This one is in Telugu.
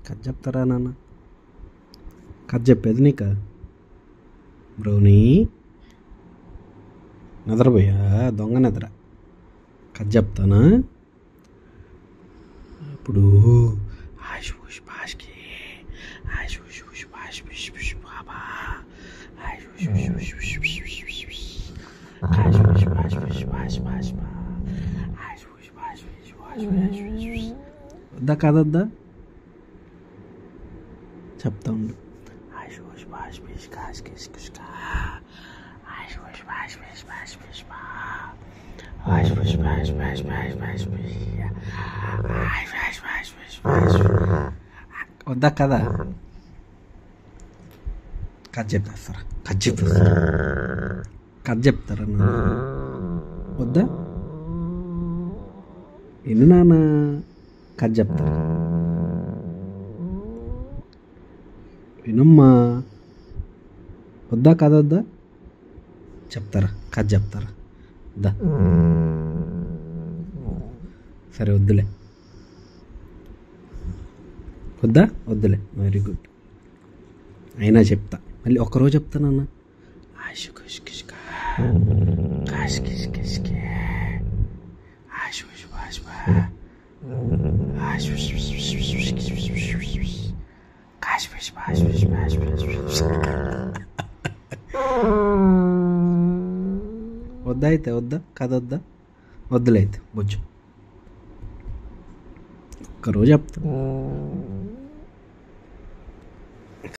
కథ చెప్తారా నాన్న? కథ చెప్పేది నీకు బ్రౌనీ? నిద్రపోయా దొంగ నిద్ర. కథ చెప్తానా ఇప్పుడు? వద్దా కాదొద్దా? చెప్తా ఉండు. వద్దా కదా? కథ చెప్పేస్తారా? కథ చెప్తారా నాన్న? వద్దా? ఎన్ని నాన్న కథ చెప్తారా? వినమ్మా. వద్దా కథ వద్దా? చెప్తారా? కథ చెప్తారా? వద్దా? సరే వద్దులే. వద్దా? వద్దులే. Very good. అయినా చెప్తా. మళ్ళీ ఒక్కరోజు చెప్తానన్నా. వద్దా అయితే? వద్దా కథ వద్దా? వద్దులే అయితే బొచ్చు. ఒక్కరోజు చెప్తా.